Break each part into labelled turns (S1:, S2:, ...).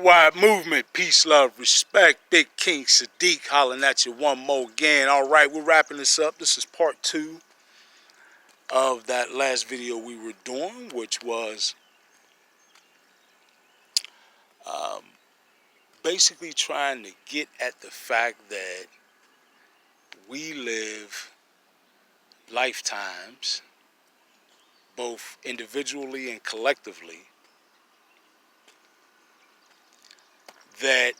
S1: Worldwide movement, peace, love, respect. Big King Sadiq hollering at you one more again. All right, we're wrapping this up. This is part 2 of that last video we were doing, which was basically trying to get at the fact that we live lifetimes, both individually and collectively, that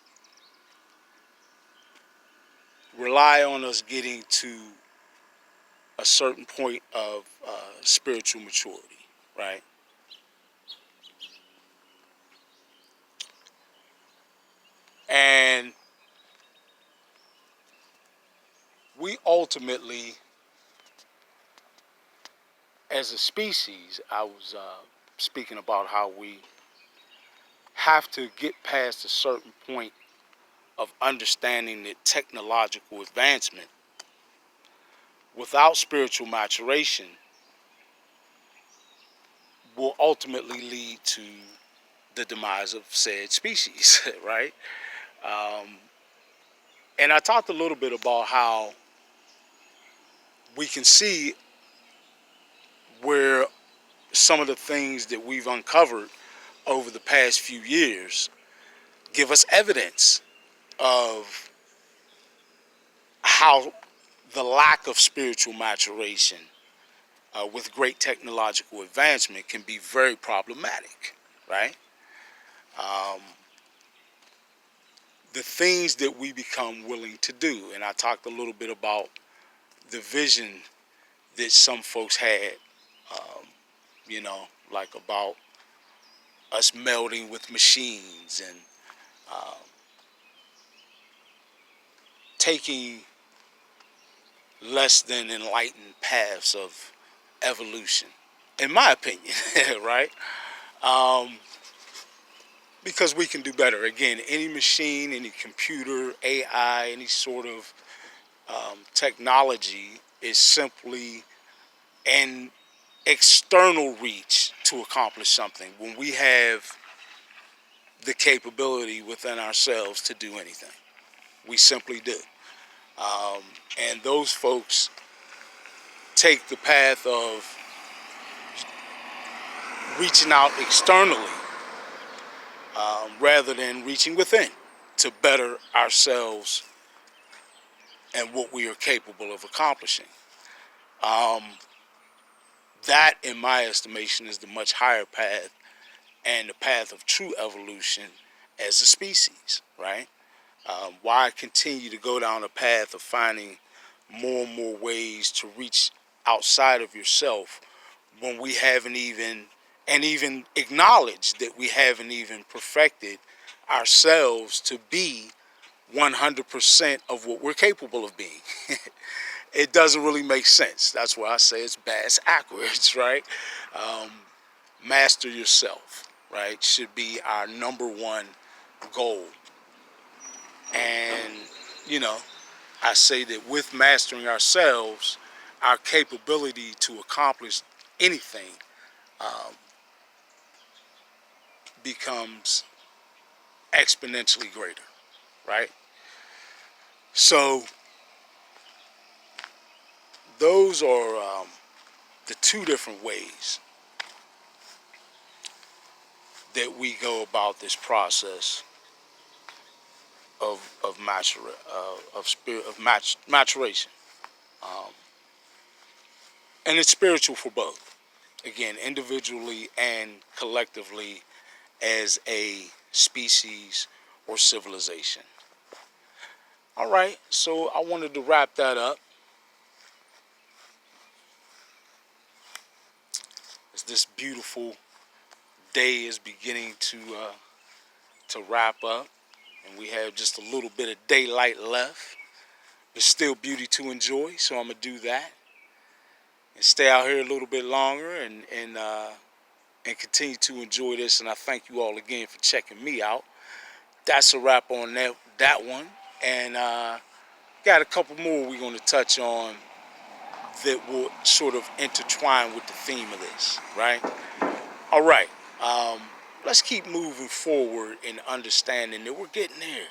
S1: rely on us getting to a certain point of spiritual maturity, right? And we ultimately, as a species, I was speaking about how we have to get past a certain point of understanding that technological advancement without spiritual maturation will ultimately lead to the demise of said species, right? And I talked a little bit about how we can see where some of the things that we've uncovered over the past few years give us evidence of how the lack of spiritual maturation with great technological advancement can be very problematic, right? The things that we become willing to do, and I talked a little bit about the vision that some folks had, like about us melding with machines and taking less than enlightened paths of evolution, in my opinion, right? Because we can do better. Again, any machine, any computer, AI, any sort of technology is simply an external reach to accomplish something when we have the capability within ourselves to do anything. We simply do. And those folks take the path of reaching out externally rather than reaching within to better ourselves and what we are capable of accomplishing. That, in my estimation, is the much higher path and the path of true evolution as a species, right? Why continue to go down a path of finding more and more ways to reach outside of yourself when we haven't even acknowledged that we haven't even perfected ourselves to be 100% of what we're capable of being? It doesn't really make sense. That's why I say it's bass backwards, right? Master yourself, right? Should be our number one goal. And, I say that with mastering ourselves, our capability to accomplish anything becomes exponentially greater, right? So those are the two different ways that we go about this process of maturation, and it's spiritual for both. Again, individually and collectively, as a species or civilization. All right, so I wanted to wrap that up. As this beautiful day is beginning to wrap up, and we have just a little bit of daylight left. There's still beauty to enjoy, so I'm gonna do that and stay out here a little bit longer and continue to enjoy this. And I thank you all again for checking me out. That's a wrap on that one, and got a couple more we're going to touch on that will sort of intertwine with the theme of this, right? All right. let's keep moving forward and understanding that we're getting there.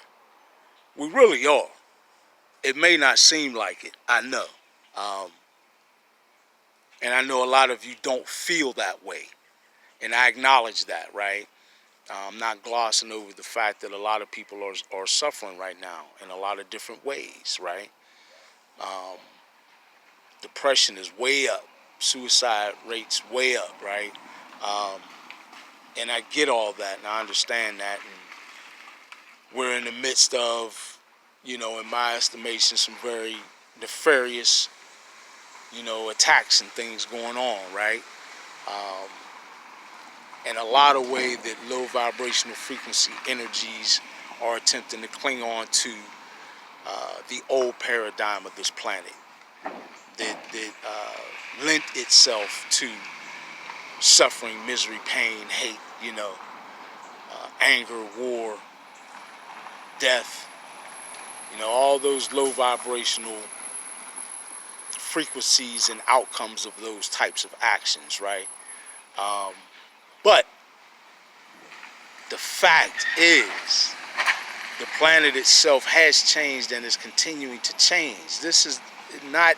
S1: We really are. It may not seem like it, I know. Um, and I know a lot of you don't feel that way. And I acknowledge that, right? I'm not glossing over the fact that a lot of people are suffering right now in a lot of different ways, right? Um, Depression is way up. Suicide rates way up, right? Um, and I get all that and I understand that. And we're in the midst of, in my estimation, some very nefarious, attacks and things going on, right? Um, and a lot of ways that low vibrational frequency energies are attempting to cling on to the old paradigm of this planet that lent itself to suffering, misery, pain, hate, anger, war, death, all those low vibrational frequencies and outcomes of those types of actions, right? Um, but the fact is, the planet itself has changed and is continuing to change. This is not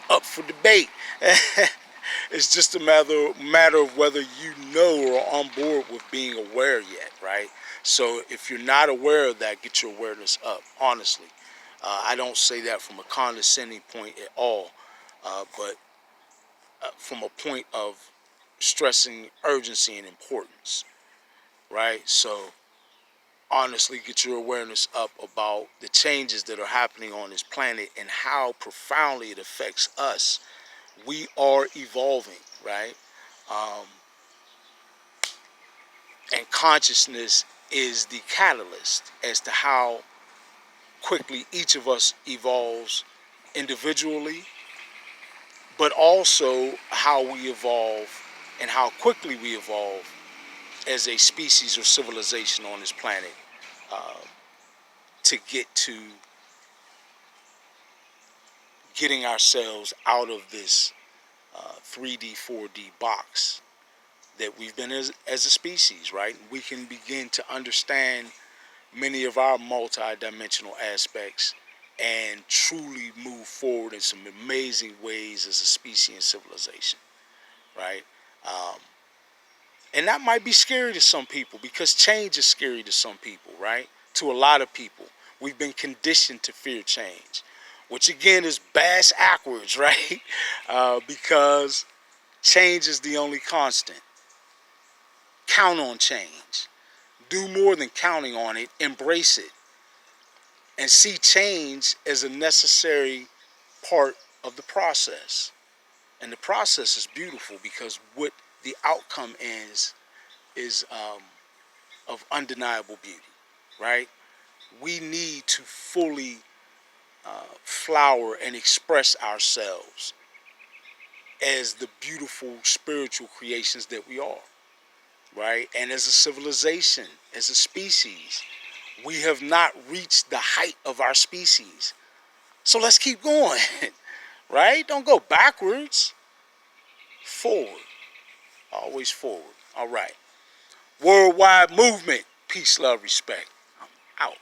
S1: up for debate. It's just a matter of whether you know or are on board with being aware yet, right? So if you're not aware of that, get your awareness up, honestly. I don't say that from a condescending point at all, but from a point of stressing urgency and importance, right? So honestly, get your awareness up about the changes that are happening on this planet and how profoundly it affects us. We are evolving, right? Um, and consciousness is the catalyst as to how quickly each of us evolves individually, but also how we evolve and how quickly we evolve as a species or civilization on this planet, uh, to get to getting ourselves out of this 3D, 4D box that we've been as a species, right? We can begin to understand many of our multi-dimensional aspects and truly move forward in some amazing ways as a species and civilization, right? Um, and that might be scary to some people because change is scary to some people, right? To a lot of people. We've been conditioned to fear change, which again is bass backwards, right? Because change is the only constant. Count on change. Do more than counting on it. Embrace it. And see change as a necessary part of the process. And the process is beautiful because what the outcome is of undeniable beauty, right? We need to fully flower and express ourselves as the beautiful spiritual creations that we are, right? And as a civilization, as a species, we have not reached the height of our species. So let's keep going, right? Don't go backwards. Forward. Always forward. All right. Worldwide movement. Peace, love, respect. I'm out.